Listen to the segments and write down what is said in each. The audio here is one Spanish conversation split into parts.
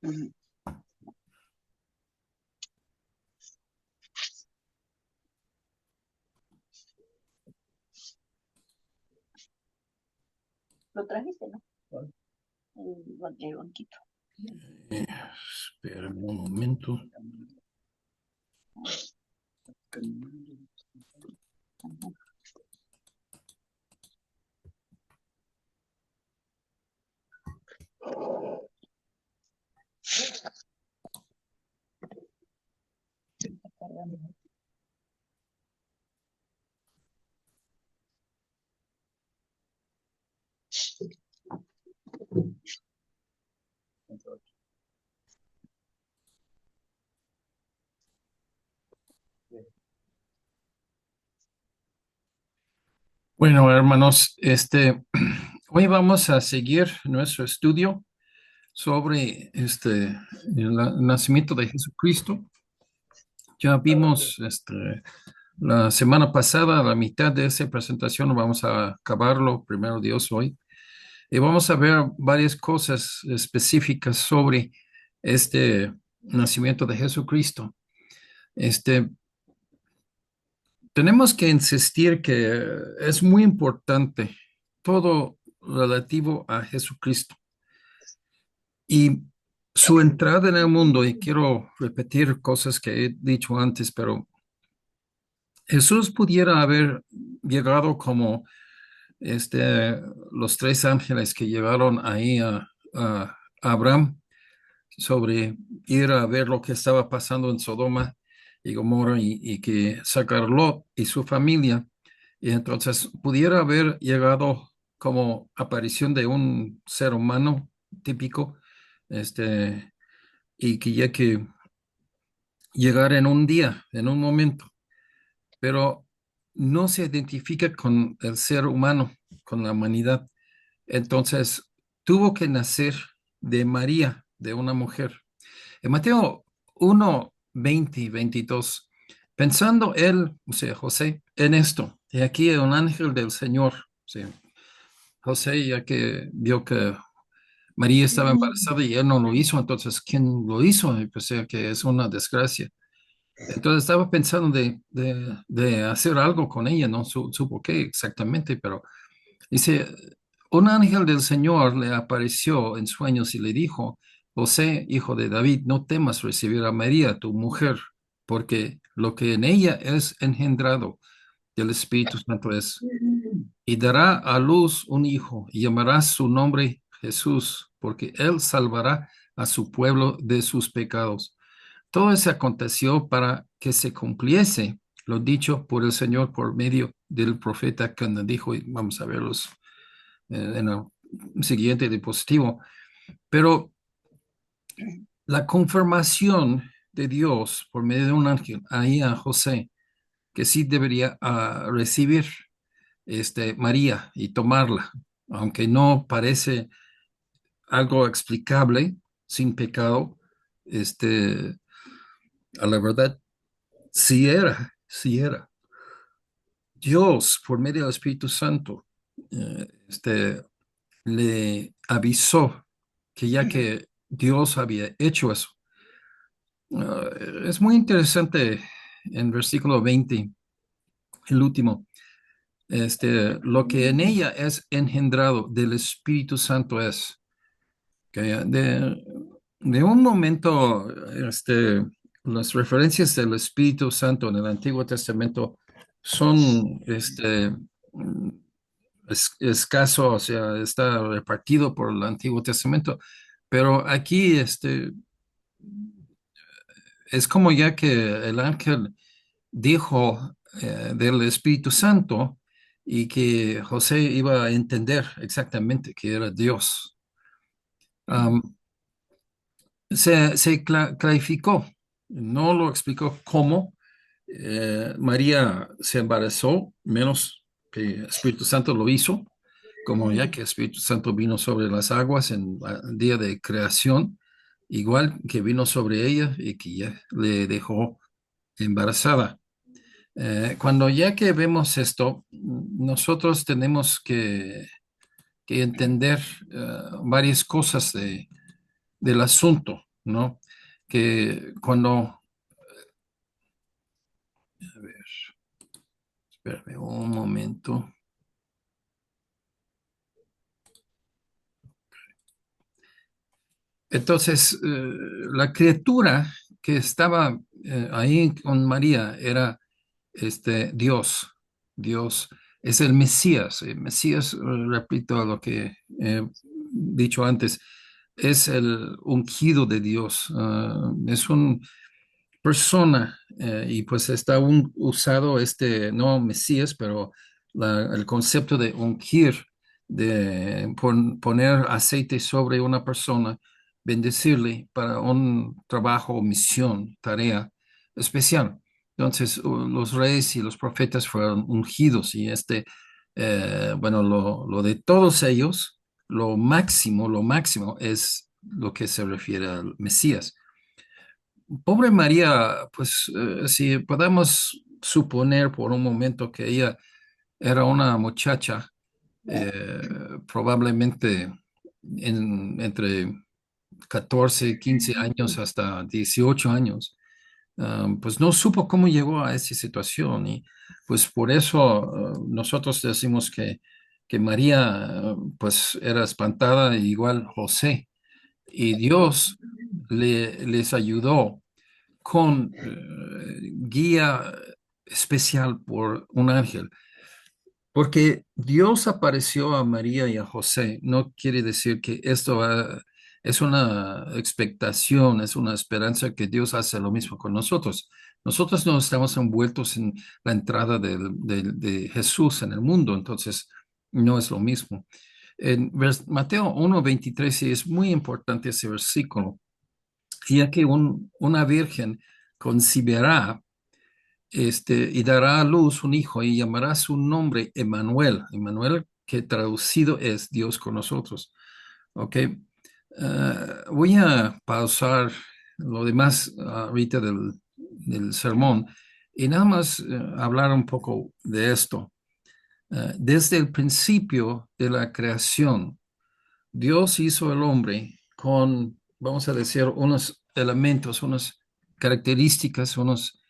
Ujú. ¿Lo trajiste, no? El banquito. Eh, Espérame un momento. Ujú. Está cargando. Bueno, hermanos, hoy vamos a seguir nuestro estudio sobre el nacimiento de Jesucristo. Ya vimos la semana pasada, la mitad de esa presentación, vamos a acabarlo, primero Dios, hoy. Y vamos a ver varias cosas específicas sobre este nacimiento de Jesucristo. Este, Tenemos que insistir que es muy importante todo relativo a Jesucristo y su entrada en el mundo. Y quiero repetir cosas que he dicho antes, pero Jesús pudiera haber llegado como los tres ángeles que llegaron ahí a Abraham sobre ir a ver lo que estaba pasando en Sodoma y Gomorra y que sacar Lot y su familia. Y entonces pudiera haber llegado como aparición de un ser humano típico, este, y que ya que llegar en un día, en un momento, pero no se identifica con el ser humano, con la humanidad. Entonces tuvo que nacer de María, de una mujer. En Mateo 1, 20 y 22, pensando él, o sea, José, en esto, y aquí un ángel del Señor, o sea, José, ya que vio que María estaba embarazada y él no lo hizo, entonces, ¿quién lo hizo? Y pues, o sea, que es una desgracia. Entonces estaba pensando de hacer algo con ella, no supo qué exactamente, pero dice, un ángel del Señor le apareció en sueños y le dijo, José, hijo de David, no temas recibir a María, tu mujer, porque lo que en ella es engendrado del Espíritu Santo es, y dará a luz un hijo, y llamarás su nombre Jesús, porque él salvará a su pueblo de sus pecados. Todo eso aconteció para que se cumpliese lo dicho por el Señor por medio del profeta que nos dijo, y vamos a verlos en el siguiente diapositivo. Pero la confirmación de Dios por medio de un ángel ahí a José, que sí debería recibir María y tomarla, aunque no parece algo explicable, sin pecado, este, a la verdad, sí era. Dios, por medio del Espíritu Santo, le avisó que ya que Dios había hecho eso. Ah, es muy interesante en versículo 20, el último, lo que en ella es engendrado del Espíritu Santo es que de un momento, las referencias del Espíritu Santo en el Antiguo Testamento son mm, escaso, o sea, está repartido por el Antiguo Testamento, pero aquí es como ya que el ángel dijo del Espíritu Santo y que José iba a entender exactamente que era Dios. Am, clarificó, no lo explicó cómo María se embarazó, menos que el Espíritu Santo lo hizo, como ya que el Espíritu Santo vino sobre las aguas en el día de creación, igual que vino sobre ella y que ya le dejó embarazada. Cuando ya que vemos esto, nosotros tenemos que entender varias cosas del asunto. ¿no? Que cuando, a ver, espérame un momento. Entonces, la criatura que estaba ahí con María era Dios. Dios es el Mesías. El Mesías, repito lo que he dicho antes, es el ungido de Dios. Es una persona y pues está usado no Mesías, pero el concepto de ungir, de poner aceite sobre una persona, bendecirle para un trabajo, misión, tarea especial. Entonces, los reyes y los profetas fueron ungidos y bueno, lo de todos ellos, lo máximo es lo que se refiere al Mesías. Pobre María, pues si podemos suponer por un momento que ella era una muchacha, probablemente entre 14, 15 años hasta 18 años, pues no supo cómo llegó a esa situación y pues por eso nosotros decimos que María pues era espantada, igual José, y Dios les ayudó con guía especial por un ángel. Porque Dios apareció a María y a José, no quiere decir que es una expectación, es una esperanza que Dios hace lo mismo con nosotros. Nosotros no estamos envueltos en la entrada de Jesús en el mundo, entonces no es lo mismo. En Mateo 1:23 sí es muy importante ese versículo, ya que una virgen concebirá y dará a luz un hijo y llamará su nombre Emmanuel. Emmanuel, que traducido es Dios con nosotros. Ok. Voy a pausar lo demás ahorita del sermón y nada más hablar un poco de esto. Desde el principio de la creación, Dios hizo el hombre con, vamos a decir, unos elementos, unas características, unos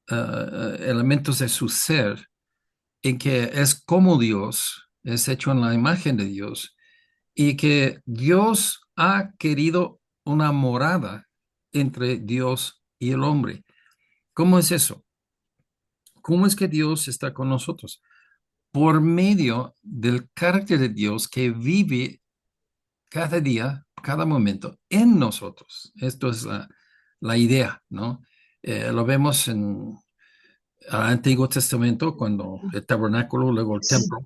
elementos de su ser, en que es como Dios, es hecho en la imagen de Dios, y que Dios ha querido una morada entre Dios y el hombre. ¿Cómo es eso? ¿Cómo es que Dios está con nosotros? Por medio del carácter de Dios que vive cada día, cada momento en nosotros. Esto es la idea, ¿no? Lo vemos en el Antiguo Testamento, cuando el tabernáculo, luego el templo,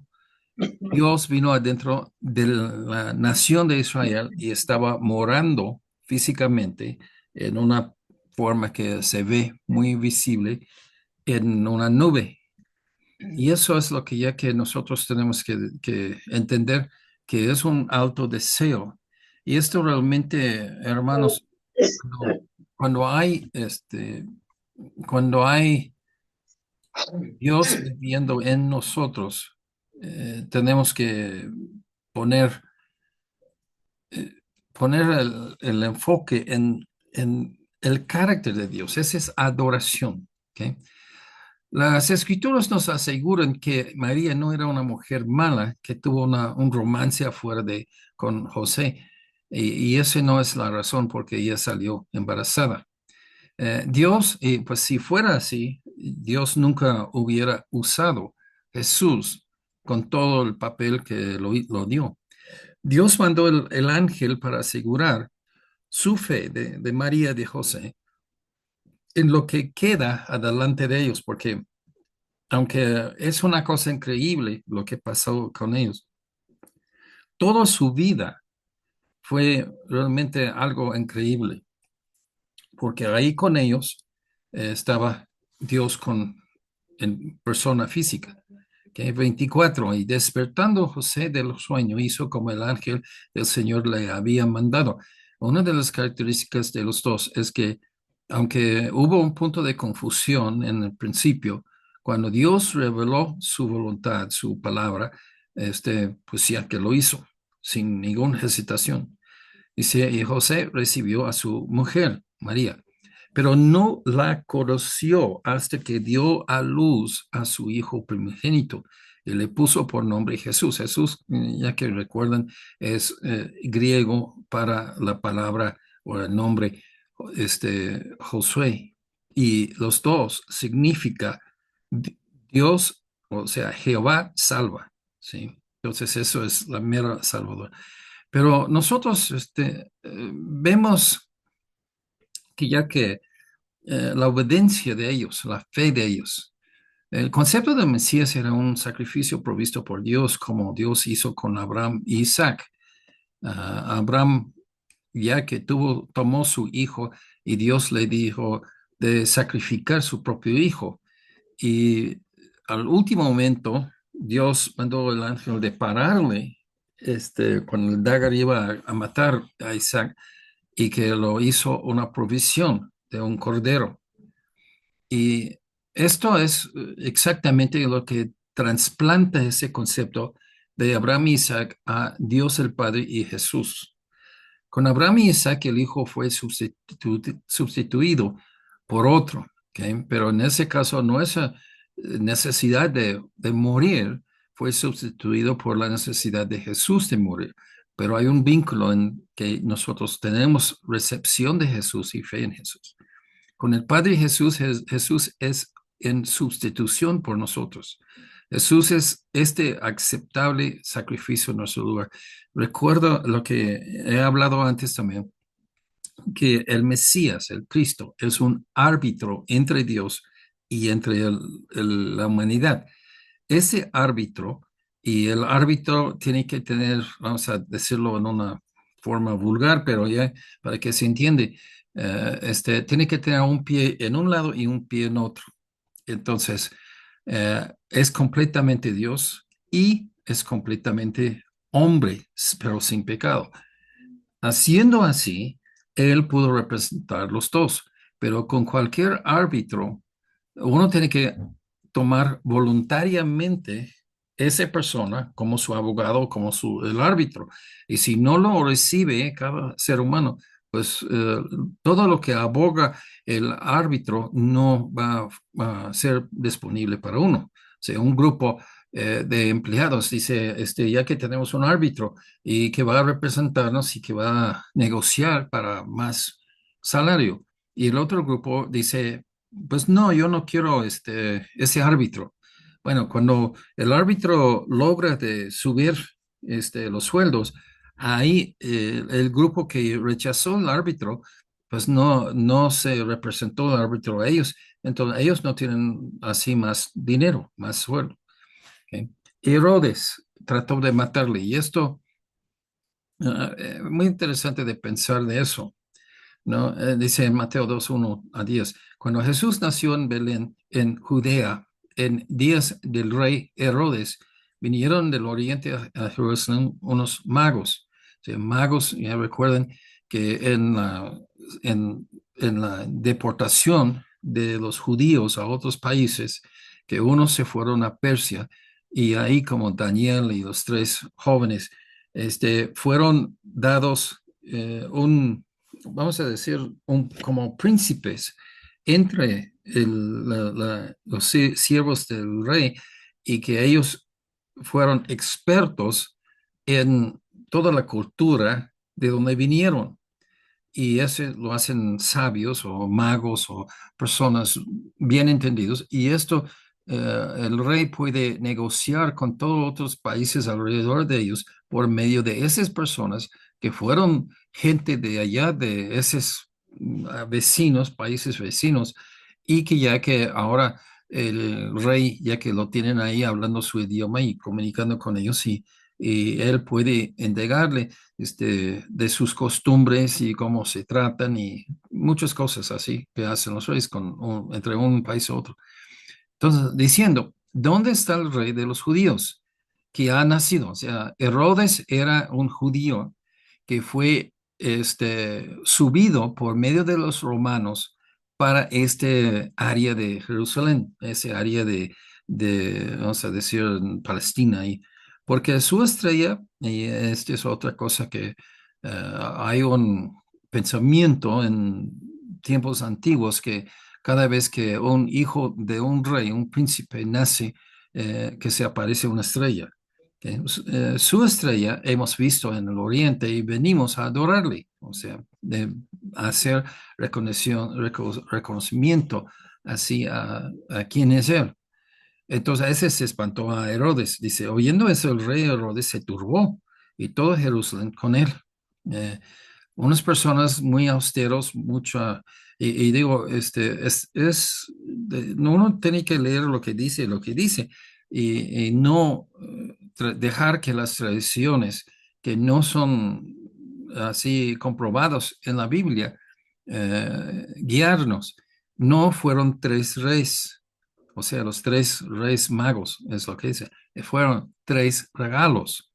Dios vino adentro de la nación de Israel y estaba morando físicamente en una forma que se ve muy visible en una nube. Y eso es lo que ya que nosotros tenemos que entender que es un alto deseo. Y esto realmente, hermanos, cuando, cuando hay cuando hay Dios viviendo en nosotros, tenemos que poner, eh, poner el enfoque en el carácter de Dios. Esa es adoración. ¿Ok? Las escrituras nos aseguran que María no era una mujer mala que tuvo un romance afuera con José. Y esa no es la razón por que ella salió embarazada. Dios, y pues si fuera así, Dios nunca hubiera usado Jesús con todo el papel que lo dio. Dios mandó el ángel para asegurar su fe de María y de José en lo que queda adelante de ellos, porque aunque es una cosa increíble lo que pasó con ellos, toda su vida fue realmente algo increíble, porque ahí con ellos estaba Dios en persona física. Que 24, y despertando José del sueño, hizo como el ángel del Señor le había mandado. Una de las características de los dos es que, aunque hubo un punto de confusión en el principio, cuando Dios reveló su voluntad, su palabra, pues ya que lo hizo, sin ninguna hesitación. Dice, y José recibió a su mujer, María, pero no la conoció hasta que dio a luz a su hijo primogénito y le puso por nombre Jesús. Jesús, ya que recuerdan, es griego para la palabra o el nombre Josué. Y los dos significa Dios, o sea, Jehová salva, ¿sí? Entonces eso es la mera salvadora. Pero nosotros vemos que ya que la obediencia de ellos, la fe de ellos, el concepto de Mesías era un sacrificio provisto por Dios, como Dios hizo con Abraham e Isaac. Abraham, ya que tomó su hijo y Dios le dijo de sacrificar su propio hijo. Y al último momento, Dios mandó el ángel de pararle, cuando el dagar iba a matar a Isaac, y que lo hizo una provisión de un cordero. Y esto es exactamente lo que trasplanta ese concepto de Abraham y Isaac a Dios el Padre y Jesús. Con Abraham y Isaac el hijo fue sustituido por otro, ¿ok? Pero en ese caso no esa necesidad de morir fue sustituido por la necesidad de Jesús de morir. Pero hay un vínculo en que nosotros tenemos recepción de Jesús y fe en Jesús. Con el Padre Jesús, Jesús es en sustitución por nosotros. Jesús es este aceptable sacrificio en nuestro lugar. Recuerdo lo que he hablado antes también, que el Mesías, el Cristo, es un árbitro entre Dios y entre la humanidad. Ese árbitro, y el árbitro tiene que tener, vamos a decirlo en una forma vulgar, pero ya para que se entiende, tiene que tener un pie en un lado y un pie en otro. Entonces, es completamente Dios y es completamente hombre, pero sin pecado. Haciendo así, él pudo representar los dos, pero con cualquier árbitro, uno tiene que tomar voluntariamente esa persona como su abogado, como el árbitro. Y si no lo recibe cada ser humano, pues todo lo que aboga el árbitro no va a ser disponible para uno. O sea, un grupo de empleados dice, ya que tenemos un árbitro y que va a representarnos y que va a negociar para más salario. Y el otro grupo dice, pues no, yo no quiero ese árbitro. Bueno, cuando el árbitro logra de subir los sueldos, ahí el grupo que rechazó al árbitro, pues no se representó el árbitro a ellos. Entonces ellos no tienen así más dinero, más sueldo. ¿Ok? Herodes trató de matarle y esto, muy interesante de pensar de eso. ¿No? Dice en Mateo 2, 1 a 10, cuando Jesús nació en Belén, en Judea, en días del rey Herodes, vinieron del oriente a Jerusalén unos magos. Sí, magos, ya recuerden que en la deportación de los judíos a otros países, que unos se fueron a Persia y ahí como Daniel y los tres jóvenes, fueron dados vamos a decir, como príncipes entre los siervos del rey y que ellos fueron expertos en toda la cultura de donde vinieron. Y ese lo hacen sabios o magos o personas bien entendidos. Y esto, el rey puede negociar con todos otros países alrededor de ellos por medio de esas personas que fueron gente de allá, de esos vecinos, países vecinos, y que ya que ahora el rey, ya que lo tienen ahí hablando su idioma y comunicando con ellos, y él puede entregarle de sus costumbres y cómo se tratan y muchas cosas así que hacen los reyes entre un país y otro. Entonces, diciendo, ¿dónde está el rey de los judíos que ha nacido? O sea, Herodes era un judío que fue subido por medio de los romanos para este área de Jerusalén, ese área vamos a decir, Palestina, y porque su estrella, y esta es otra cosa que Hay un pensamiento en tiempos antiguos que cada vez que un hijo de un rey, un príncipe nace, que se aparece una estrella. Su estrella hemos visto en el oriente y venimos a adorarle, o sea, de hacer reconocimiento así a quién es él. Entonces ese se espantó a Herodes. Dice, oyendo eso, el rey Herodes se turbó y todo Jerusalén con él. Eh, Unas personas muy austeros, mucha, y digo, no, uno tiene que leer lo que dice, y no dejar que las tradiciones que no son así comprobados en la Biblia, guiarnos. No fueron tres reyes, o sea, los tres reyes magos, es lo que dice. Fueron tres regalos.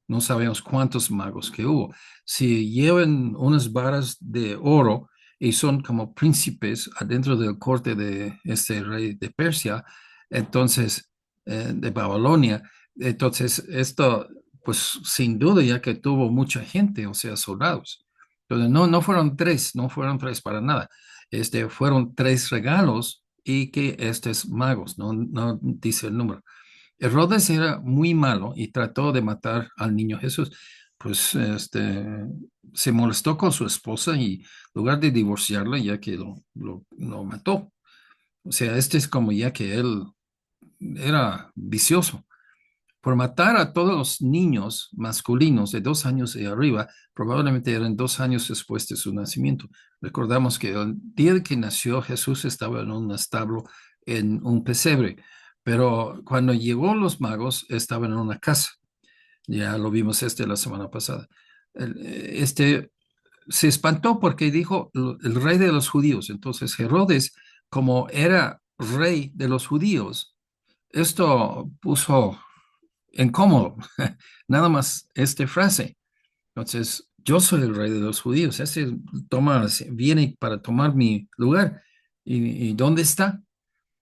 No sabemos cuántos magos que hubo. Si llevan unas varas de oro y son como príncipes adentro del corte de este rey de Persia, entonces, de Babilonia, entonces esto, pues sin duda, ya que tuvo mucha gente, o sea, soldados. Entonces, no fueron tres, no fueron tres para nada. Fueron tres regalos y que estos magos, no dice el número. Herodes era muy malo y trató de matar al niño Jesús. Pues se molestó con su esposa y en lugar de divorciarla, ya que lo mató. O sea, este es como ya que él era vicioso. Por matar a todos los niños masculinos de 2 años y arriba, probablemente eran 2 años después de su nacimiento. Recordamos que el día que nació Jesús estaba en un establo, en un pesebre, pero cuando llegó los magos estaban en una casa. Ya lo vimos la semana pasada. Se espantó porque dijo el rey de los judíos. Entonces Herodes, como era rey de los judíos, esto puso incómodo, nada más esta frase. Entonces, yo soy el rey de los judíos, viene para tomar mi lugar. ¿Y dónde está?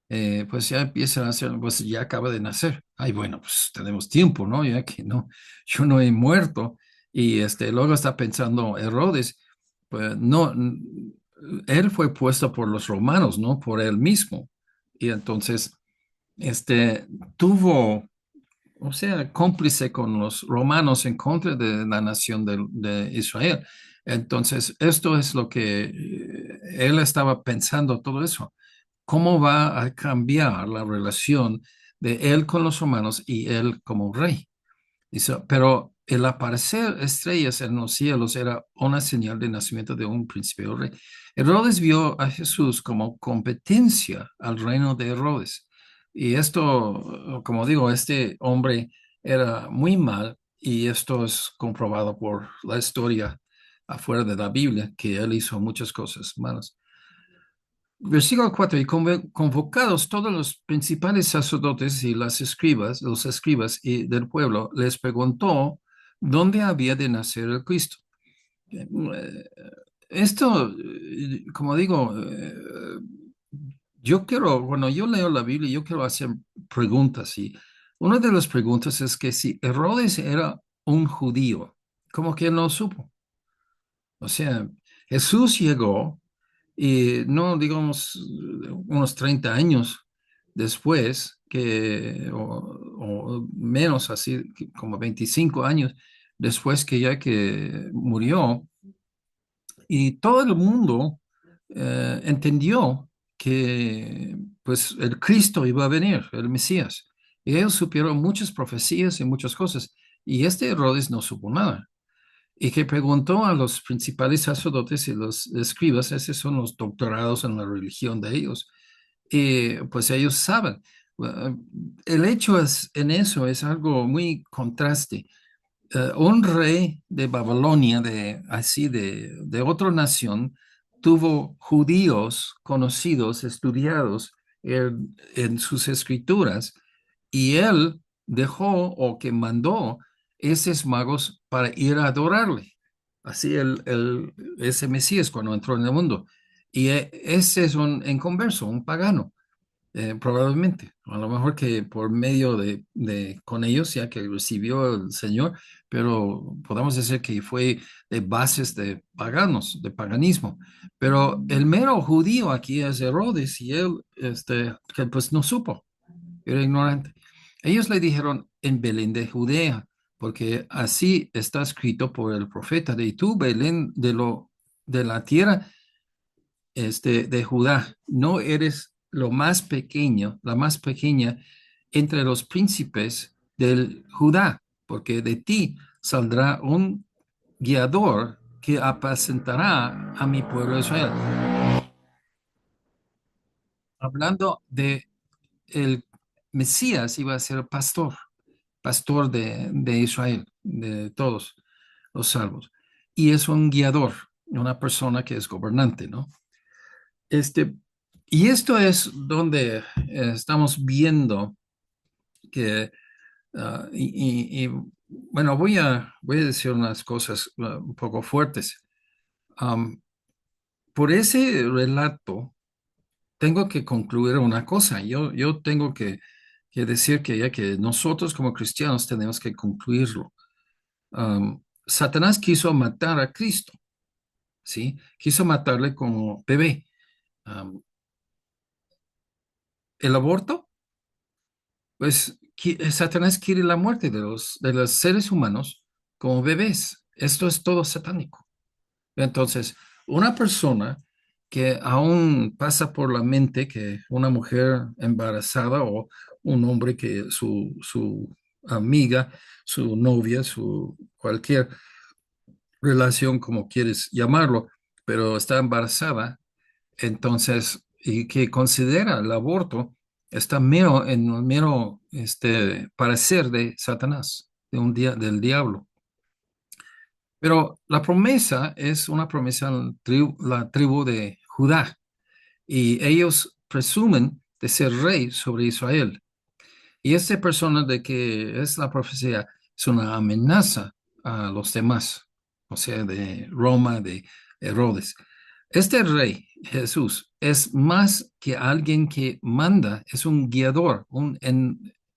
Pues ya empieza a hacer, pues ya acaba de nacer. Ay, bueno, pues tenemos tiempo, ¿no? Ya que no, yo no he muerto. Y luego está pensando Herodes, pues no, él fue puesto por los romanos, no por él mismo. Y entonces, tuvo, o sea, cómplice con los romanos en contra de la nación de Israel. Entonces, esto es lo que él estaba pensando, todo eso. ¿Cómo va a cambiar la relación de él con los romanos y él como rey? Dice, pero el aparecer estrellas en los cielos era una señal de nacimiento de un príncipe o rey. Herodes vio a Jesús como competencia al reino de Herodes. Y esto, como digo, este hombre era muy mal y esto es comprobado por la historia afuera de la Biblia, que él hizo muchas cosas malas. Versículo 4, y convocados todos los principales sacerdotes y los escribas y del pueblo, les preguntó dónde había de nacer el Cristo. Eh, Esto, como digo, cuando yo leo la Biblia, yo quiero hacer preguntas y una de las preguntas es que si Herodes era un judío, como que no supo. O sea, Jesús llegó y no, digamos, unos 30 años después, o menos así, como 25 años después que ya que murió, y todo el mundo entendió que pues el Cristo iba a venir, el Mesías. Y ellos supieron muchas profecías y muchas cosas. Y Herodes no supo nada y que preguntó a los principales sacerdotes y los escribas, esos son los doctorados en la religión de ellos, y pues ellos saben. El hecho en eso es algo muy contraste. Un rey de Babilonia, de otra nación, tuvo judíos conocidos, estudiados en sus escrituras, y él dejó o que mandó esos magos para ir a adorarle. Así ese Mesías cuando entró en el mundo. Y ese es un inconverso, un pagano. probablemente, a lo mejor que por medio con ellos, ya que recibió el Señor, pero podemos decir que fue de bases de paganos, de paganismo. Pero el mero judío aquí es Herodes y él, que pues no supo, era ignorante. Ellos le dijeron en Belén de Judea, porque así está escrito por el profeta, de tú, Belén, de la tierra de Judá, no eres lo más pequeño, la más pequeña entre los príncipes del Judá, porque de ti saldrá un guiador que apacentará a mi pueblo Israel. Hablando de el Mesías iba a ser pastor, pastor de Israel, de todos los salvos. Y es un guiador, una persona que es gobernante, ¿no? Este, y esto es donde estamos viendo que, bueno, voy a decir unas cosas un poco fuertes. Am, por ese relato, tengo que concluir una cosa. Yo tengo que decir que ya que nosotros como cristianos tenemos que concluirlo. Satanás quiso matar a Cristo, ¿sí? Quiso matarle como bebé. Am, el aborto. Pues Satanás quiere la muerte de los seres humanos como bebés. Esto es todo satánico. Entonces, una persona que aún pasa por la mente que una mujer embarazada o un hombre que su amiga, su novia, su cualquier relación, como quieres llamarlo, pero está embarazada, entonces, y que considera el aborto, está mero en un mero parecer de Satanás, del diablo. Pero la promesa es una promesa en la tribu de Judá, y ellos presumen de ser rey sobre Israel. Y esta persona de que es la profecía es una amenaza a los demás, o sea, de Roma, de Herodes. Este rey, Jesús, es más que alguien que manda, es un guiador,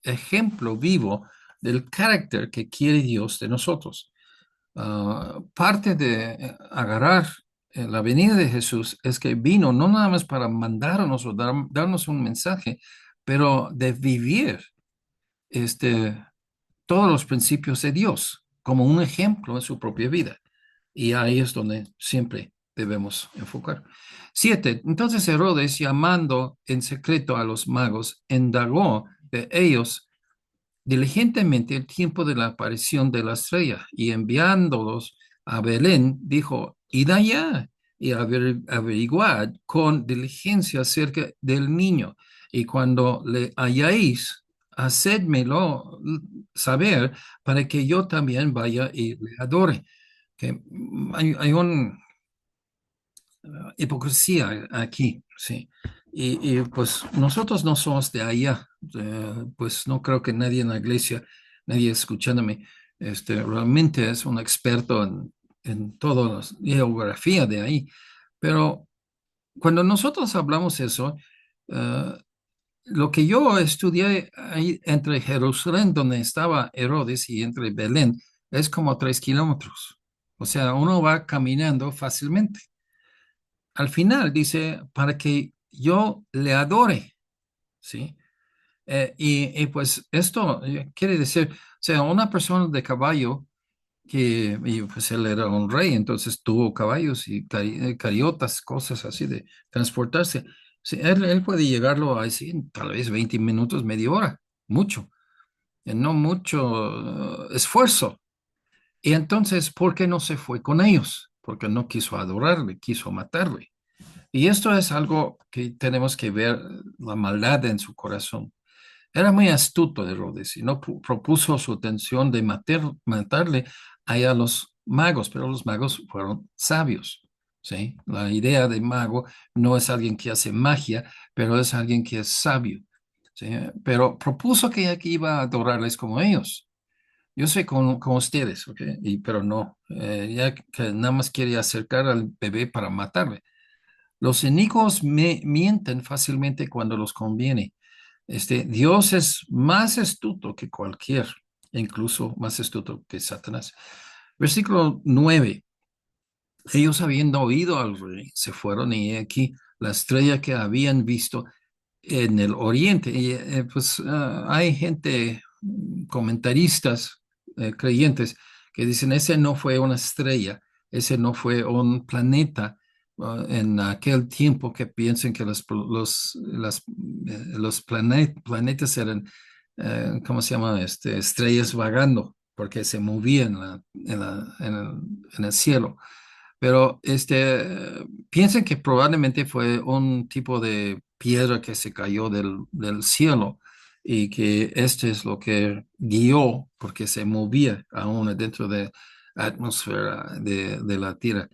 ejemplo vivo del carácter que quiere Dios de nosotros. Parte de agarrar la venida de Jesús es que vino no nada más para mandarnos o darnos un mensaje, pero de vivir este, todos los principios de Dios como un ejemplo en su propia vida. Y ahí es donde siempre debemos enfocar. 7. Entonces Herodes, llamando en secreto a los magos, indagó de ellos diligentemente el tiempo de la aparición de la estrella y enviándolos a Belén, dijo, id allá y averiguad con diligencia acerca del niño, y cuando le halláis, hacedmelo saber para que yo también vaya y le adore. Que hay una hipocresía aquí, sí. Pues nosotros no somos de allá, pues no creo que nadie en la iglesia, nadie escuchándome, realmente es un experto en toda la geografía de ahí. Pero cuando nosotros hablamos eso, eh, lo que yo estudié ahí entre Jerusalén, donde estaba Herodes, y entre Belén, es como 3 kilómetros. O sea, uno va caminando fácilmente. Al final dice, para que yo le adore, ¿sí? Pues esto quiere decir, o sea, una persona de caballo, y pues él era un rey, entonces tuvo caballos y cariotas, cosas así de transportarse. Sí, él puede llegarlo a decir, tal vez 20 minutos, media hora, mucho, no mucho esfuerzo. Y entonces, ¿por qué no se fue con ellos? Porque no quiso adorarle, quiso matarle. Y esto es algo que tenemos que ver, la maldad en su corazón. Era muy astuto de Herodes y no propuso su intención de matarle a los magos, pero los magos fueron sabios. ¿Sí? La idea de mago no es alguien que hace magia, pero es alguien que es sabio. ¿Sí? Pero propuso que aquí iba a adorarles como ellos. Yo soy como ustedes, ¿ok? Pero no, ya que nada más quiere acercar al bebé para matarle. Los inicuos mienten fácilmente cuando los conviene. Dios es más astuto que cualquier, incluso más astuto que Satanás. Versículo 9. Ellos habiendo oído al rey, se fueron y he aquí la estrella que habían visto en el oriente. Y pues hay gente, comentaristas, creyentes, que dicen, ese no fue una estrella, ese no fue un planeta en aquel tiempo que piensen que los planetas eran, ¿cómo se llama? Estrellas vagando, porque se movían en el cielo. Pero piensen que probablemente fue un tipo de piedra que se cayó del cielo y que este es lo que guió porque se movía aún dentro de la atmósfera de la Tierra.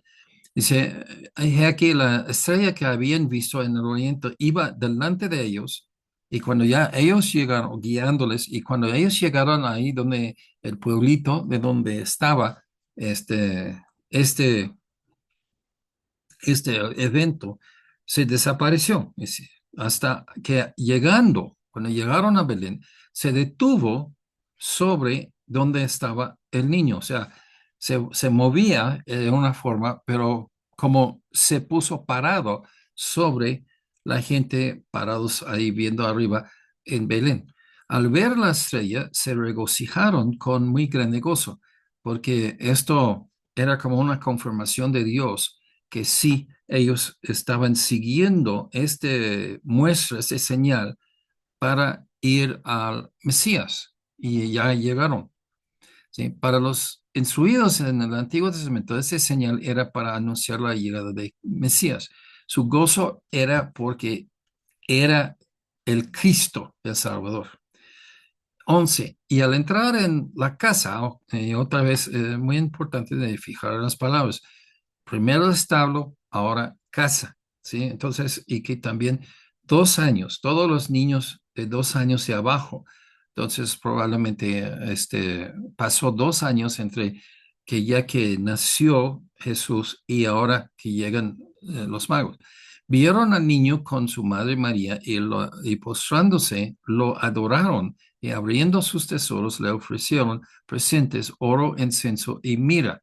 Dice, aquí la estrella que habían visto en el oriente iba delante de ellos y cuando ya ellos llegaron guiándoles y cuando ellos llegaron ahí donde el pueblito de donde estaba este, este este evento se desapareció. Dice, hasta que cuando llegaron a Belén, se detuvo sobre donde estaba el niño. O sea, se movía de una forma, pero como se puso parado sobre la gente parados ahí viendo arriba en Belén. Al ver la estrella, se regocijaron con muy grande gozo, porque esto era como una confirmación de Dios que sí, ellos estaban siguiendo esta señal para ir al Mesías y ya llegaron. ¿Sí? Para los instruidos en el Antiguo Testamento, esa señal era para anunciar la llegada de Mesías. Su gozo era porque era el Cristo, el Salvador. 11. Y al entrar en la casa, otra vez muy importante de fijar las palabras, primero establo, ahora casa, ¿sí? Entonces, y que también 2 años, todos los niños de 2 años y abajo, entonces probablemente pasó 2 años entre que ya que nació Jesús y ahora que llegan los magos. Vieron al niño con su madre María y postrándose lo adoraron y abriendo sus tesoros le ofrecieron presentes, oro, incienso y mira.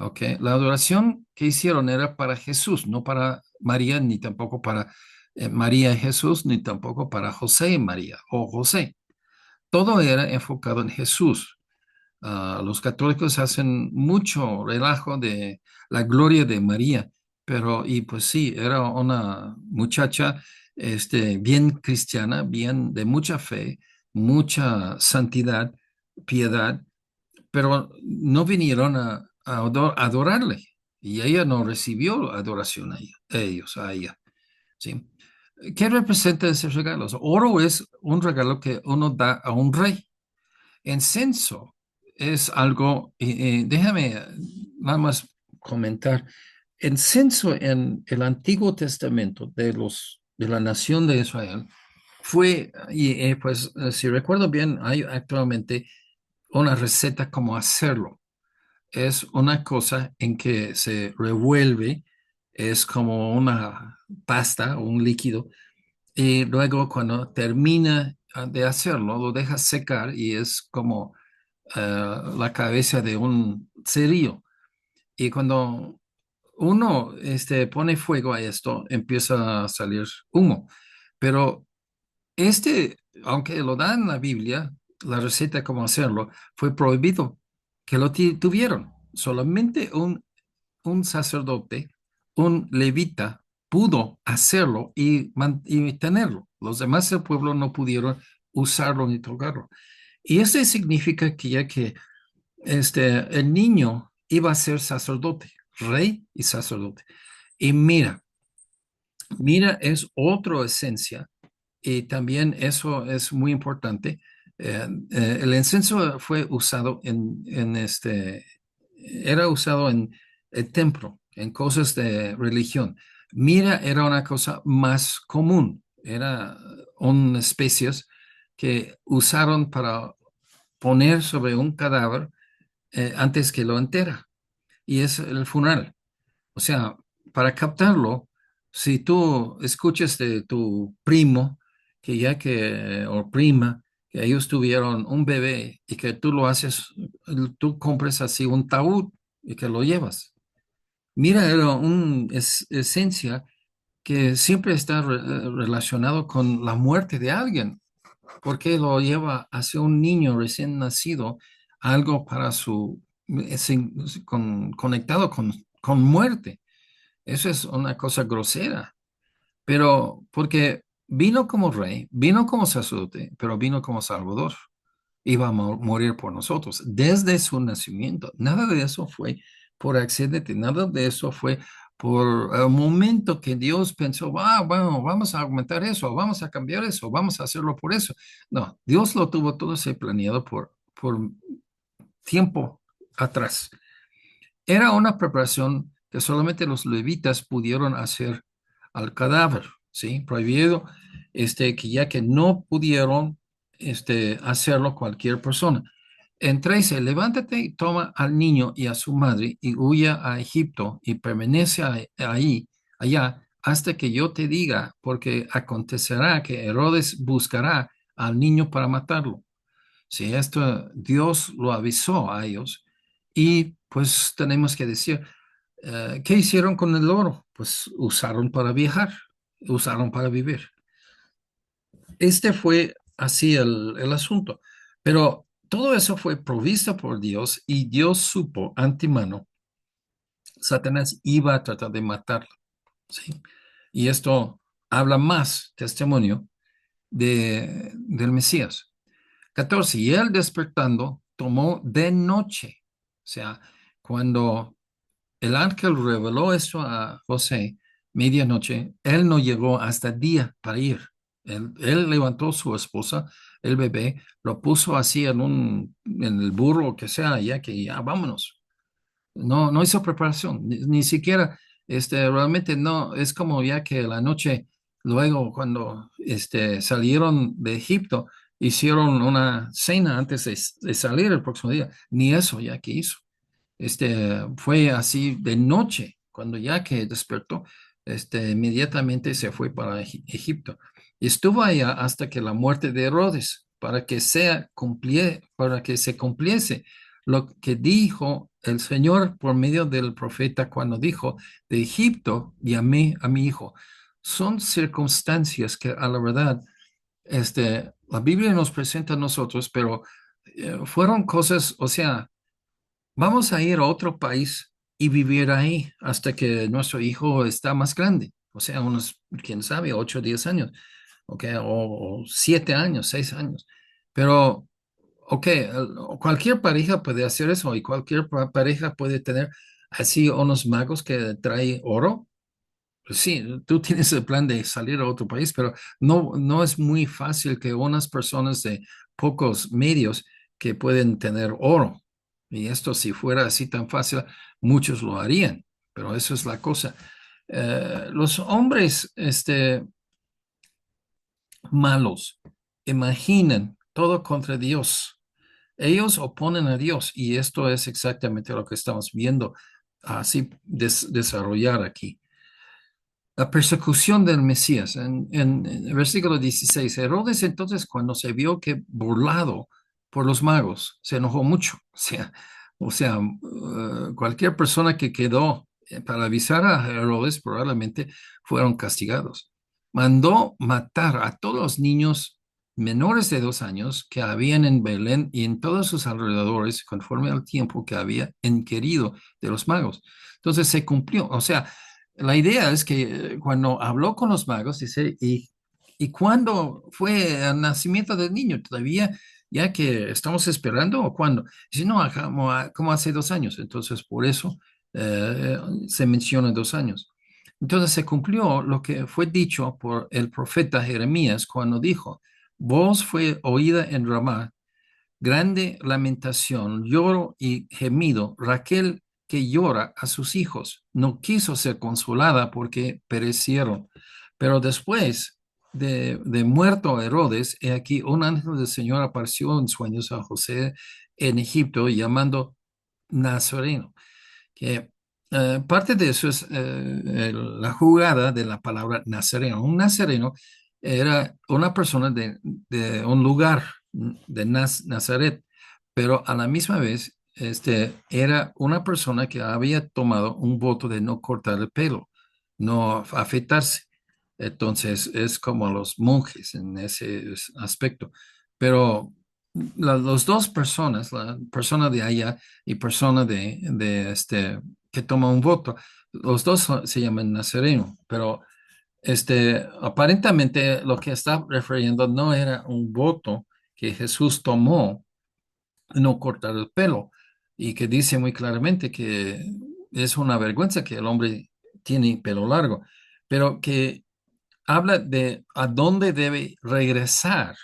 ¿Ok? La adoración que hicieron era para Jesús, no para María, ni tampoco para María y Jesús, ni tampoco para José y María o José. Todo era enfocado en Jesús. Los católicos hacen mucho relajo de la gloria de María, pero y pues sí, era una muchacha bien cristiana, bien de mucha fe, mucha santidad, piedad, pero no vinieron a adorarle y ella no recibió adoración a ella, ¿sí? ¿Qué representa ese regalo? Oro es un regalo que uno da a un rey. Incenso es algo, déjame nada más comentar, incenso en el Antiguo Testamento de la nación de Israel fue, y pues si recuerdo bien, hay actualmente una receta como hacerlo. Es una cosa en que se revuelve, es como una pasta o un líquido, y luego cuando termina de hacerlo, lo deja secar y es como la cabeza de un cerillo. Y cuando uno pone fuego a esto, empieza a salir humo. Pero aunque lo da en la Biblia, la receta de cómo hacerlo, fue prohibido que lo tuvieron. Solamente un sacerdote, un levita, pudo hacerlo y tenerlo. Los demás del pueblo no pudieron usarlo ni tocarlo. Y eso significa que ya que el niño iba a ser sacerdote, rey y sacerdote. Y mira es otra esencia y también eso es muy importante. El incienso fue usado era usado en el templo, en cosas de religión. Mira era una cosa más común, era una especie que usaron para poner sobre un cadáver antes que lo entera, y es el funeral. O sea, para captarlo, si tú escuchas de tu primo, que ya que, o prima, que ellos tuvieron un bebé y que tú lo haces, tú compres así un taúd y que lo llevas. Mira, era una esencia que siempre está relacionado con la muerte de alguien, porque lo lleva hacia un niño recién nacido, algo para su, conectado con muerte. Eso es una cosa grosera, pero porque vino como rey, vino como sacerdote, pero vino como salvador. Iba a morir por nosotros desde su nacimiento. Nada de eso fue por accidente, nada de eso fue por el momento que Dios pensó, ah, bueno, vamos a aumentar eso, vamos a cambiar eso, vamos a hacerlo por eso. No, Dios lo tuvo todo ese planeado por tiempo atrás. Era una preparación que solamente los levitas pudieron hacer al cadáver, ¿sí? Prohibido, que ya que no pudieron, hacerlo cualquier persona. En 13, levántate y toma al niño y a su madre y huya a Egipto y permanece ahí, allá, hasta que yo te diga, porque acontecerá que Herodes buscará al niño para matarlo. Si esto Dios lo avisó a ellos y pues tenemos que decir, ¿qué hicieron con el oro? Pues usaron para viajar, usaron para vivir. Este fue así el asunto, pero todo eso fue provisto por Dios y Dios supo antemano, Satanás iba a tratar de matarlo, ¿sí? Y esto habla más testimonio del Mesías. 14, y él despertando tomó de noche, o sea, cuando el ángel reveló esto a José, medianoche, él no llegó hasta día para ir. Él levantó a su esposa, el bebé, lo puso así en el burro, que sea, ya que ya vámonos. No, no hizo preparación, ni siquiera, realmente no, es como ya que la noche, luego cuando, salieron de Egipto, hicieron una cena antes de salir el próximo día, ni eso ya que hizo. Fue así de noche, cuando ya que despertó, inmediatamente se fue para Egipto. Y estuvo allá hasta que la muerte de Herodes, para que se cumpliese lo que dijo el Señor por medio del profeta cuando dijo, de Egipto llamé a mi hijo. Son circunstancias que a la verdad, la Biblia nos presenta a nosotros, pero fueron cosas, o sea, vamos a ir a otro país y vivir ahí hasta que nuestro hijo está más grande, o sea, unos, quién sabe, 8 o 10 años, ¿ok? O 7 años, 6 años. Pero, ok, cualquier pareja puede hacer eso y cualquier pareja puede tener así unos magos que trae oro. Pues sí, tú tienes el plan de salir a otro país, pero no es muy fácil que unas personas de pocos medios que pueden tener oro. Y esto si fuera así tan fácil, muchos lo harían, pero eso es la cosa. Los hombres, malos, imaginan todo contra Dios. Ellos oponen a Dios y esto es exactamente lo que estamos viendo así desarrollar aquí. La persecución del Mesías. En el versículo 16, Herodes entonces cuando se vio que burlado por los magos, se enojó mucho. O sea, cualquier persona que quedó para avisar a Herodes probablemente fueron castigados. Mandó matar a todos los niños menores de 2 años que habían en Belén y en todos sus alrededores conforme al tiempo que había inquirido de los magos. Entonces se cumplió. O sea, la idea es que cuando habló con los magos, dice, ¿y cuándo fue el nacimiento del niño? ¿Todavía ya que estamos esperando o cuándo? Dice, no, como hace 2 años. Entonces, por eso se menciona 2 años. Entonces se cumplió lo que fue dicho por el profeta Jeremías cuando dijo, voz fue oída en Ramá, grande lamentación, lloro y gemido. Raquel que llora a sus hijos, no quiso ser consolada porque perecieron. Pero después de muerto Herodes, he aquí un ángel del Señor apareció en sueños a José en Egipto llamando Nazareno, que Parte de eso es la jugada de la palabra nazareno. Un nazareno era una persona de un lugar de Nazaret, pero a la misma vez era una persona que había tomado un voto de no cortar el pelo, no afeitarse. Entonces es como los monjes en ese aspecto. Pero las dos personas, la persona de allá y persona de que toma un voto. Los dos se llaman nazareno, pero aparentemente lo que está refiriendo no era un voto que Jesús tomó no cortar el pelo y que dice muy claramente que es una vergüenza que el hombre tiene pelo largo, pero que habla de a dónde debe regresar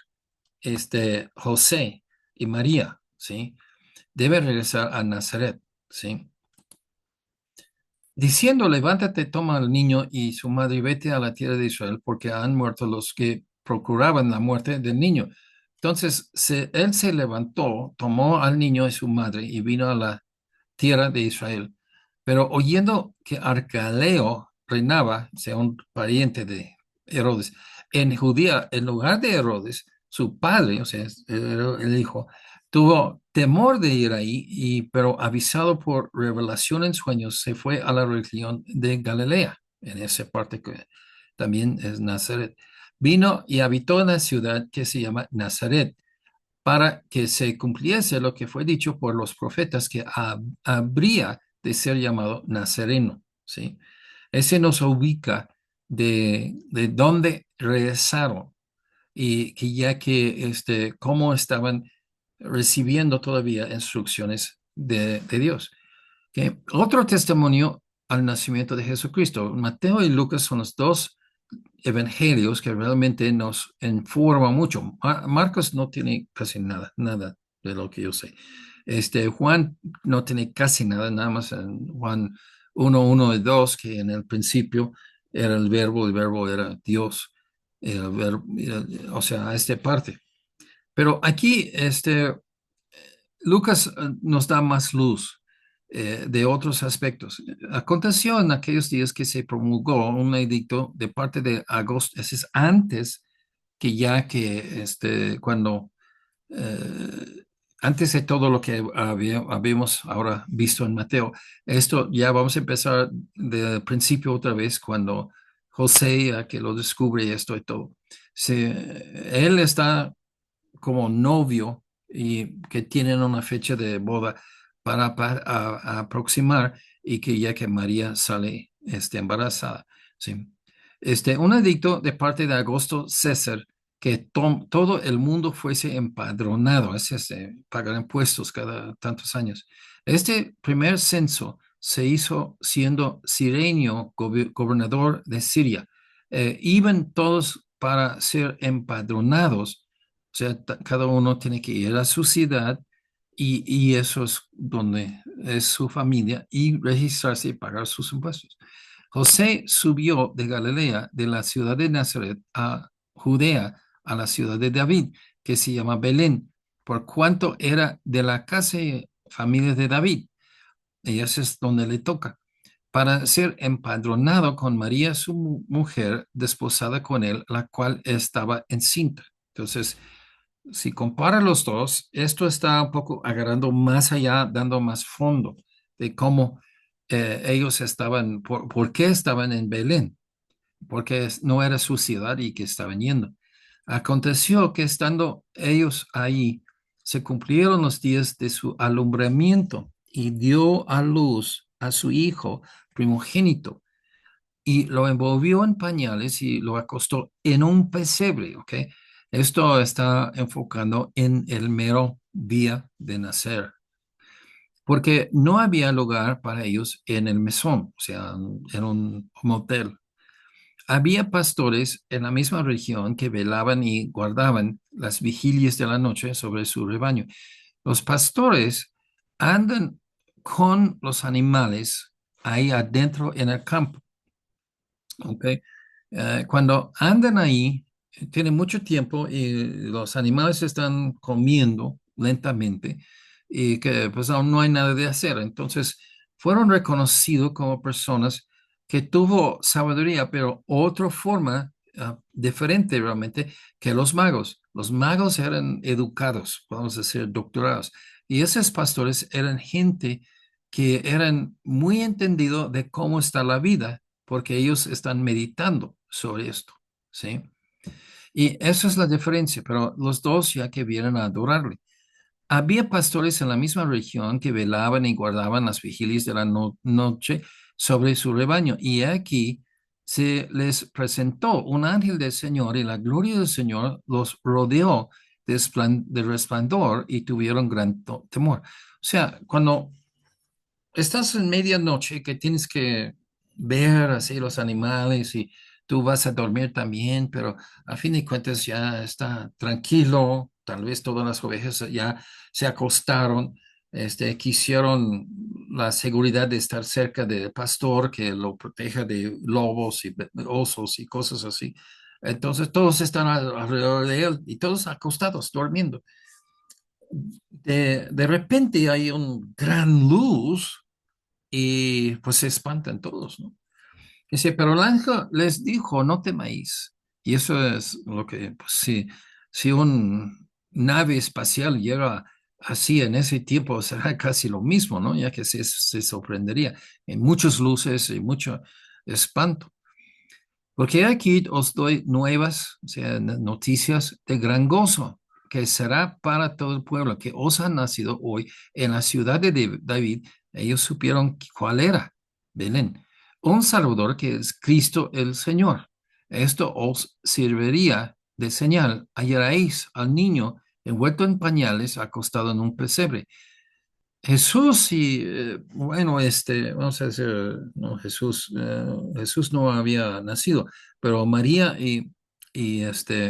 José y María, ¿sí? Debe regresar a Nazaret, ¿sí? Diciendo, levántate, toma al niño y su madre y vete a la tierra de Israel, porque han muerto los que procuraban la muerte del niño. Entonces, él se levantó, tomó al niño y su madre y vino a la tierra de Israel. Pero oyendo que Arcaleo reinaba, sea un pariente de Herodes, en Judea, en lugar de Herodes, su padre, o sea, el hijo, tuvo temor de ir ahí, pero avisado por revelación en sueños, se fue a la región de Galilea, en esa parte que también es Nazaret. Vino y habitó en la ciudad que se llama Nazaret para que se cumpliese lo que fue dicho por los profetas, que habría de ser llamado Nazareno, ¿sí? Ese nos ubica de dónde regresaron y que ya que cómo estaban recibiendo todavía instrucciones de Dios. ¿Ok? Otro testimonio al nacimiento de Jesucristo. Mateo y Lucas son los dos evangelios que realmente nos informan mucho. Marcos no tiene casi nada, nada de lo que yo sé. Juan no tiene casi nada, nada más en Juan 1, 2, que en el principio era el verbo era Dios, o sea, esta parte. Pero aquí, Lucas nos da más luz de otros aspectos. Aconteció en aquellos días que se promulgó un edicto de parte de Agosto, ese es antes que ya que cuando antes de todo lo que habíamos ahora visto en Mateo, esto ya vamos a empezar del principio otra vez cuando José, que lo descubre esto y todo. Él está como novio y que tienen una fecha de boda para a aproximar y que ya que María sale embarazada. ¿Sí? Un edicto de parte de Augusto César que todo el mundo fuese empadronado, es pagar impuestos cada tantos años. Este primer censo se hizo siendo Cirenio gobernador de Siria. Iban todos para ser empadronados, o sea, cada uno tiene que ir a su ciudad y eso es donde es su familia y registrarse y pagar sus impuestos. José subió de Galilea, de la ciudad de Nazaret, a Judea, a la ciudad de David, que se llama Belén, por cuanto era de la casa y familia de David. Y eso es donde le toca, para ser empadronado con María, su mujer, desposada con él, la cual estaba encinta. Entonces, si compara los dos, esto está un poco agarrando más allá, dando más fondo de cómo ellos estaban, por qué estaban en Belén, porque no era su ciudad y que estaban yendo. Aconteció que estando ellos ahí, se cumplieron los días de su alumbramiento y dio a luz a su hijo primogénito y lo envolvió en pañales y lo acostó en un pesebre, ¿ok? Esto está enfocando en el mero día de nacer, porque no había lugar para ellos en el mesón, o sea, en un motel. Había pastores en la misma región que velaban y guardaban las vigilias de la noche sobre su rebaño. Los pastores andan con los animales ahí adentro en el campo. ¿Ok? Cuando andan ahí, tienen mucho tiempo y los animales están comiendo lentamente y que pues aún no hay nada de hacer. Entonces fueron reconocidos como personas que tuvo sabiduría, pero otra forma diferente realmente que los magos. Los magos eran educados, podemos decir, doctorados. Y esos pastores eran gente que eran muy entendidos de cómo está la vida, porque ellos están meditando sobre esto, ¿sí? Y esa es la diferencia, pero los dos ya que vienen a adorarle. Había pastores en la misma región que velaban y guardaban las vigilias de la noche sobre su rebaño. Y aquí se les presentó un ángel del Señor y la gloria del Señor los rodeó de resplandor y tuvieron gran temor. O sea, cuando estás en medianoche que tienes que ver así los animales y tú vas a dormir también, pero a fin de cuentas ya está tranquilo, tal vez todas las ovejas ya se acostaron, quisieron la seguridad de estar cerca del pastor que lo proteja de lobos y osos y cosas así. Entonces todos están alrededor de él y todos acostados, durmiendo. De repente hay un gran luz y pues se espantan todos, ¿no? Dice, pero el ángel les dijo, no temáis. Y eso es lo que, pues si un nave espacial llega así en ese tiempo, será casi lo mismo, ¿no? Ya que se sorprendería en muchas luces y mucho espanto. Porque aquí os doy nuevas, o sea, noticias de gran gozo, que será para todo el pueblo, que os ha nacido hoy en la ciudad de David. Ellos supieron cuál era, Belén. Un Salvador que es Cristo el Señor. Esto os serviría de señal. Hallaréis al niño envuelto en pañales, acostado en un pesebre. Jesús y bueno, vamos a decir, no, Jesús no había nacido, pero María y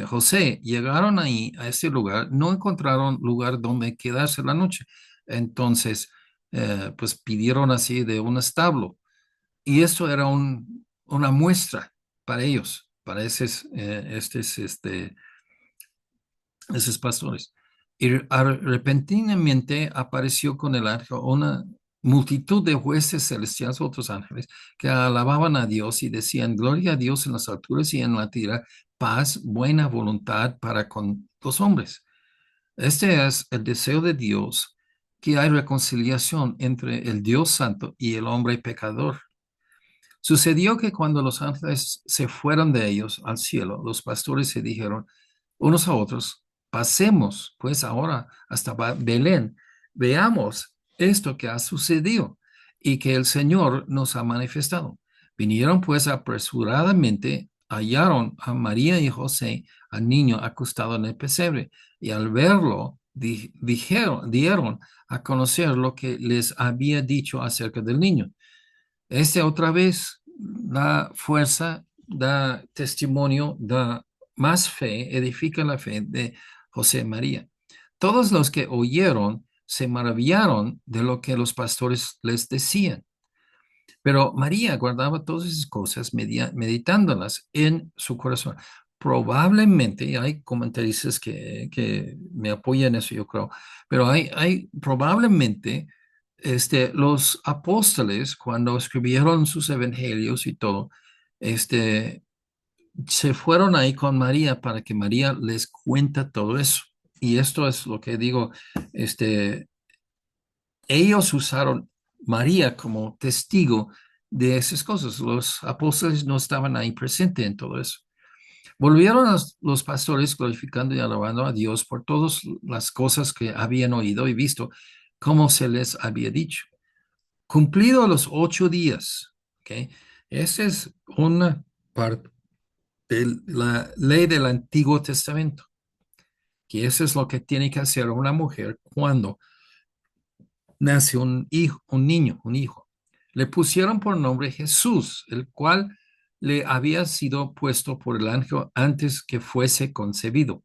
José llegaron ahí a ese lugar, no encontraron lugar donde quedarse la noche. Entonces, pues pidieron así de un establo y eso era una muestra para ellos, para esos pastores. Y repentinamente apareció con el ángel una multitud de jueces celestiales, otros ángeles, que alababan a Dios y decían, gloria a Dios en las alturas y en la tierra, paz, buena voluntad para con los hombres. Este es el deseo de Dios, que hay reconciliación entre el Dios santo y el hombre pecador. Sucedió que cuando los ángeles se fueron de ellos al cielo, los pastores se dijeron unos a otros, pasemos pues ahora hasta Belén, veamos esto que ha sucedido y que el Señor nos ha manifestado. Vinieron pues apresuradamente, hallaron a María y José, al niño acostado en el pesebre, y al verlo, dieron a conocer lo que les había dicho acerca del niño. Otra vez da fuerza, da testimonio, da más fe, edifica la fe de José María. Todos los que oyeron se maravillaron de lo que los pastores les decían. Pero María guardaba todas esas cosas meditándolas en su corazón. Probablemente, y hay comentaristas que me apoyan en eso, yo creo, pero hay probablemente los apóstoles, cuando escribieron sus evangelios y todo, este, se fueron ahí con María para que María les cuenta todo eso. Y esto es lo que digo, ellos usaron María como testigo de esas cosas. Los apóstoles no estaban ahí presentes en todo eso. Volvieron los pastores glorificando y alabando a Dios por todas las cosas que habían oído y visto, como se les había dicho. Cumplido los 8 días, ¿ok? Esa es una parte de la ley del Antiguo Testamento, que eso es lo que tiene que hacer una mujer cuando nace un hijo, un niño, un hijo. Le pusieron por nombre Jesús, el cual le había sido puesto por el ángel antes que fuese concebido.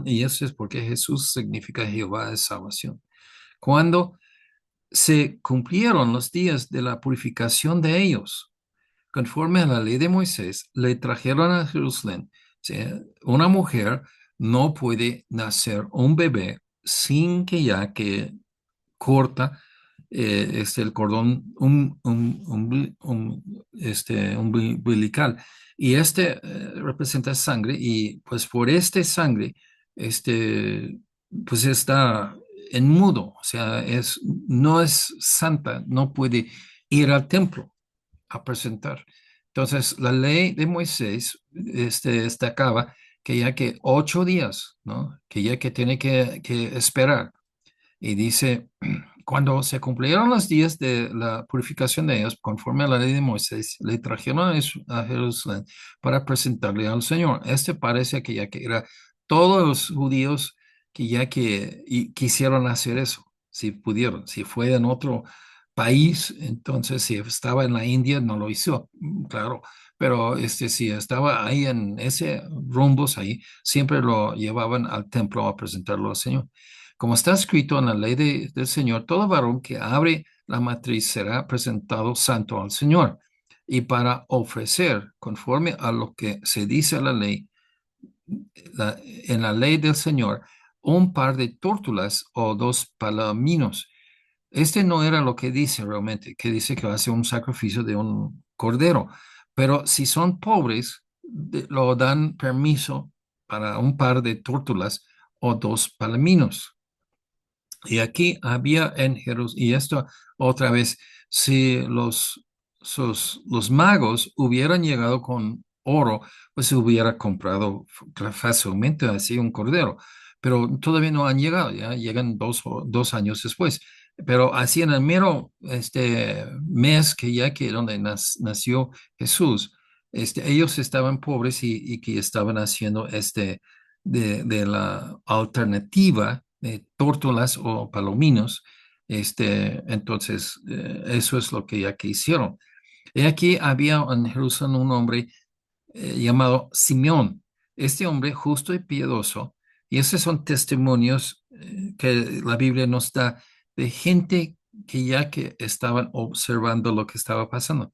Y eso es porque Jesús significa Jehová de salvación. Cuando se cumplieron los días de la purificación de ellos, conforme a la ley de Moisés, le trajeron a Jerusalén. ¿Sí? Una mujer no puede nacer un bebé sin que ya que corta el cordón umbilical. Y representa sangre y pues por este sangre, este, pues está en mudo, o sea, no es santa, no puede ir al templo a presentar. Entonces, la ley de Moisés destacaba que ya que 8 días, ¿no? Que ya que tiene que esperar. Y dice, cuando se cumplieron los días de la purificación de ellos, conforme a la ley de Moisés, le trajeron a Jerusalén para presentarle al Señor. Parece que ya que era todos los judíos que ya que quisieron hacer eso, si pudieron. Si fue en otro país, entonces si estaba en la India, no lo hizo, claro. Pero si estaba ahí en ese rumbos ahí, siempre lo llevaban al templo a presentarlo al Señor. Como está escrito en la ley del Señor, todo varón que abre la matriz será presentado santo al Señor. Y para ofrecer, conforme a lo que se dice en la ley, en la ley del Señor, un par de tórtolas o 2 palaminos. No era lo que dice realmente, que dice que va a ser un sacrificio de un cordero. Pero si son pobres, lo dan permiso para un par de tórtolas o 2 palaminos. Y aquí había en Jerusalén, y esto otra vez, si los magos hubieran llegado con oro, pues se hubiera comprado fácilmente así un cordero, pero todavía no han llegado, ya llegan 2 años después. Pero así en el mero mes que ya que donde nació Jesús, ellos estaban pobres y que estaban haciendo de la alternativa de tórtolas o palominos. Entonces, eso es lo que ya que hicieron. Y aquí había en Jerusalén un hombre llamado Simeón. Este hombre justo y piadoso, y esos son testimonios que la Biblia nos da de gente que ya que estaban observando lo que estaba pasando.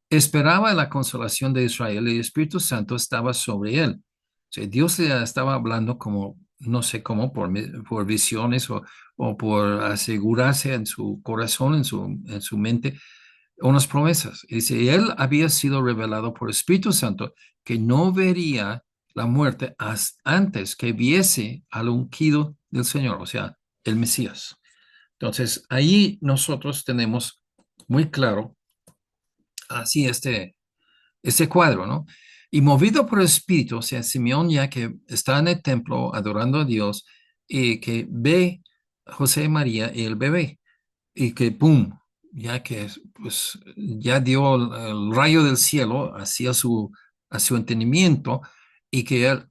Esperaba la consolación de Israel y el Espíritu Santo estaba sobre él. O sea, Dios le estaba hablando como, no sé cómo, por visiones o por asegurarse en su corazón, en su mente, unas promesas. Y dice, y él había sido revelado por el Espíritu Santo que no vería la muerte antes que viese al ungido del Señor, o sea, el Mesías. Entonces, ahí nosotros tenemos muy claro así ese cuadro, ¿no? Y movido por el Espíritu, o sea, Simeón ya que está en el templo adorando a Dios y que ve a José y María y el bebé y que, ¡pum!, ya que pues ya dio el rayo del cielo hacia a su entendimiento y que él,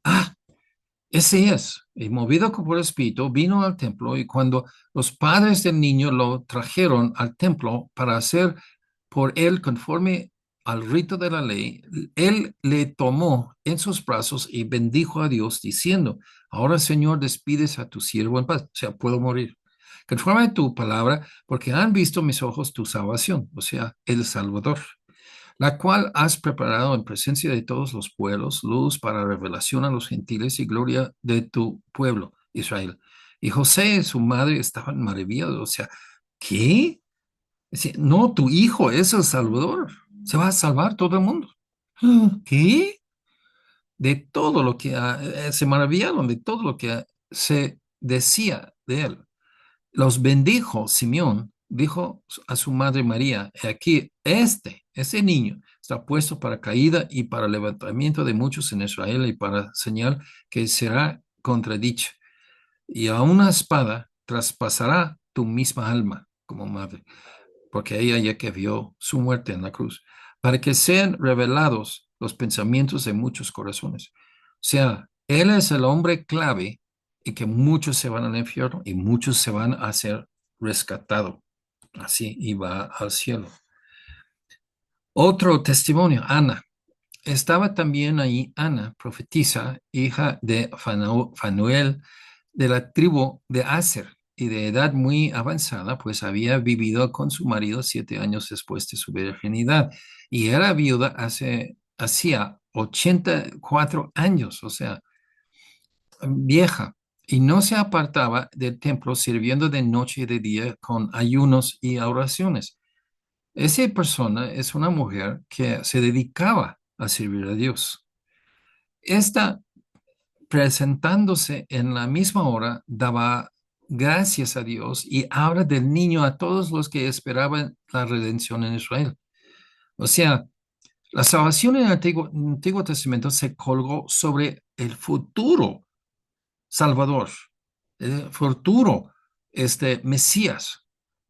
ese es, y movido por el Espíritu, vino al templo y cuando los padres del niño lo trajeron al templo para hacer por él conforme al rito de la ley, él le tomó en sus brazos y bendijo a Dios diciendo, ahora Señor, despides a tu siervo en paz, o sea, puedo morir. Conforme a tu palabra, porque han visto mis ojos tu salvación, o sea, el Salvador, la cual has preparado en presencia de todos los pueblos, luz para revelación a los gentiles y gloria de tu pueblo, Israel. Y José y su madre estaban maravillados, o sea, ¿qué? Dice, no, tu hijo es el Salvador, se va a salvar todo el mundo. ¿Qué? De todo lo que se maravillaron de todo lo que se decía de él. Los bendijo Simeón, dijo a su madre María, aquí ese niño está puesto para caída y para levantamiento de muchos en Israel y para señal que será contradicha. Y a una espada traspasará tu misma alma como madre, porque ella ya que vio su muerte en la cruz, para que sean revelados los pensamientos de muchos corazones. O sea, él es el hombre clave y que muchos se van al infierno y muchos se van a ser rescatados. Así, y va al cielo. Otro testimonio, Ana. Estaba también ahí Ana, profetisa, hija de Fanuel, de la tribu de Aser, y de edad muy avanzada, pues había vivido con su marido 7 años después de su virginidad, y era viuda hacía 84 años, o sea, vieja. y no se apartaba del templo sirviendo de noche y de día con ayunos y oraciones. Esa persona es una mujer que se dedicaba a servir a Dios. Esta, presentándose en la misma hora, daba gracias a Dios y habla del niño a todos los que esperaban la redención en Israel. O sea, la salvación en el Antiguo Testamento se colgó sobre el futuro Salvador, el futuro Mesías.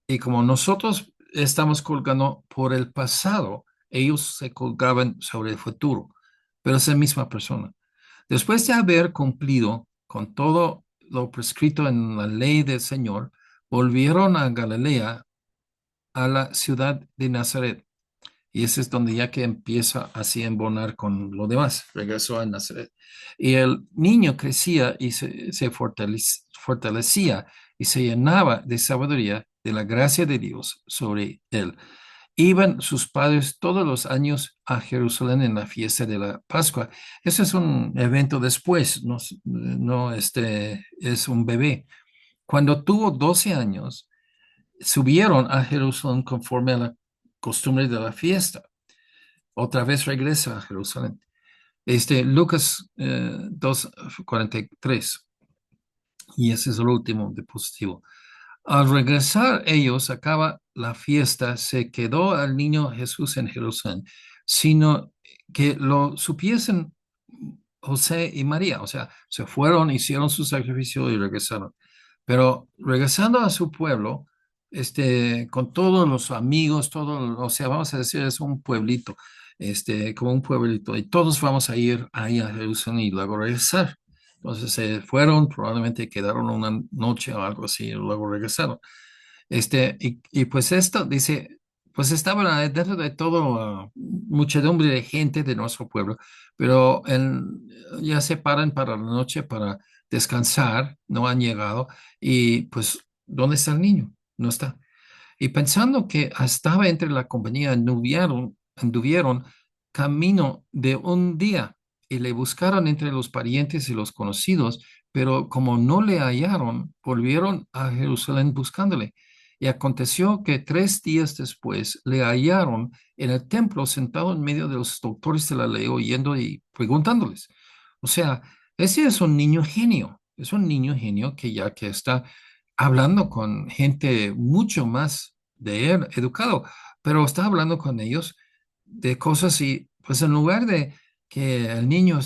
Y como nosotros estamos colgando por el pasado, ellos se colgaban sobre el futuro, pero es la misma persona. Después de haber cumplido con todo lo prescrito en la ley del Señor, volvieron a Galilea, a la ciudad de Nazaret. Y ese es donde ya que empieza así a embonar con lo demás. Regresó a Nazaret. Y el niño crecía y se fortalecía y se llenaba de sabiduría de la gracia de Dios sobre él. Iban sus padres todos los años a Jerusalén en la fiesta de la Pascua. Ese es un evento después, no, no es un bebé. Cuando tuvo 12 años, subieron a Jerusalén conforme a la costumbre de la fiesta. Otra vez regresa a Jerusalén. Lucas 2:43, y ese es el último dispositivo. Al regresar ellos, acaba la fiesta, se quedó al niño Jesús en Jerusalén, sino que lo supiesen José y María, o sea, se fueron, hicieron su sacrificio y regresaron. Pero regresando a su pueblo, con todos los amigos, todo, o sea, vamos a decir, es un pueblito, como un pueblito, y todos vamos a ir ahí a Jerusalén y luego regresar. Entonces se fueron, probablemente quedaron una noche o algo así, y luego regresaron. Y pues esto dice, pues estaba dentro de todo muchedumbre de gente de nuestro pueblo, pero ya se paran para la noche para descansar, no han llegado, y pues, ¿dónde está el niño? No está. Y pensando que estaba entre la compañía, anduvieron camino de un día y le buscaron entre los parientes y los conocidos, pero como no le hallaron, volvieron a Jerusalén buscándole. Y aconteció que 3 días después le hallaron en el templo sentado en medio de los doctores de la ley, oyendo y preguntándoles. O sea, ese es un niño genio que ya que está hablando con gente mucho más de él, educado, pero está hablando con ellos de cosas y pues en lugar de que el niño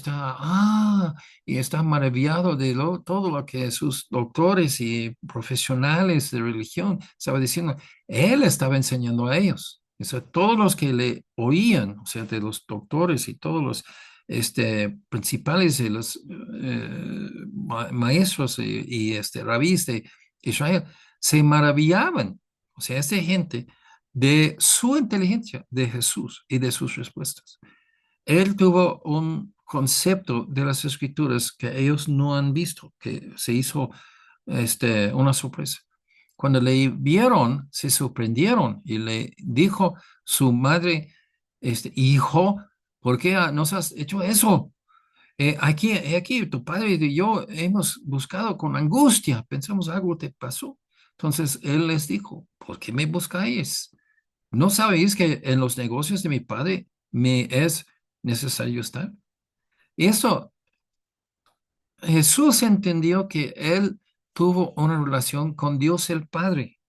y está maravillado de todo lo que sus doctores y profesionales de religión estaban diciendo, él estaba enseñando a ellos. O sea, todos los que le oían, o sea, de los doctores y todos los principales de los maestros rabís de Israel, se maravillaban, o sea, esta gente, de su inteligencia, de Jesús y de sus respuestas. Él tuvo un concepto de las escrituras que ellos no han visto, que se hizo una sorpresa. Cuando le vieron, se sorprendieron y le dijo su madre, hijo, ¿por qué nos has hecho eso? Aquí tu padre y yo hemos buscado con angustia, pensamos algo te pasó. Entonces él les dijo, ¿por qué me buscáis? ¿No sabéis que en los negocios de mi padre me es necesario estar? Y eso, Jesús entendió que él tuvo una relación con Dios el Padre.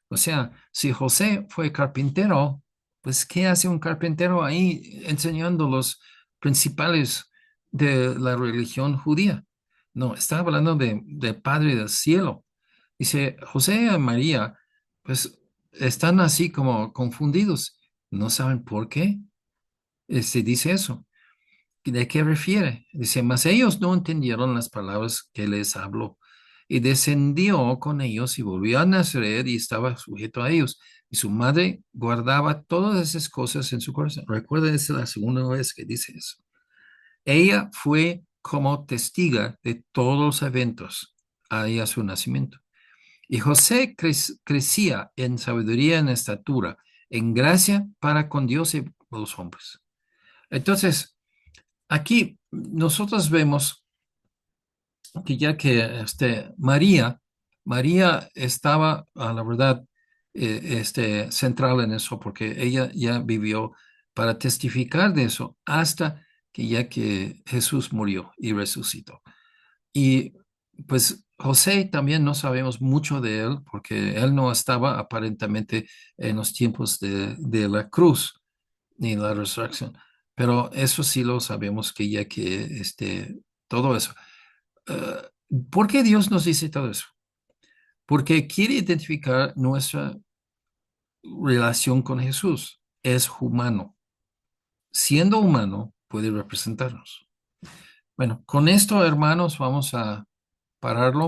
O sea, si José fue carpintero, pues ¿qué hace un carpintero ahí enseñando los principales de la religión judía? No, está hablando de Padre del cielo. Dice, José y María, pues están así como confundidos. No saben por qué. Se dice eso. ¿De qué refiere? Dice, mas ellos no entendieron las palabras que les habló. Y descendió con ellos y volvió a Nazaret y estaba sujeto a ellos. Y su madre guardaba todas esas cosas en su corazón. Recuerda, esa es la segunda vez que dice eso. Ella fue como testiga de todos los eventos ahí a su nacimiento. Y José crecía en sabiduría, en estatura, en gracia para con Dios y los hombres. Entonces, aquí nosotros vemos que ya que María estaba, la verdad, central en eso, porque ella ya vivió para testificar de eso hasta que ya que Jesús murió y resucitó. Y pues José también no sabemos mucho de él, porque él no estaba aparentemente en los tiempos de la cruz ni la resurrección. Pero eso sí lo sabemos que ya que todo eso. Eh, ¿Por qué Dios nos dice todo eso? Porque quiere identificar nuestra relación con Jesús. Es humano. Siendo humano, puede representarnos. Bueno, con esto, hermanos, vamos a pararlo.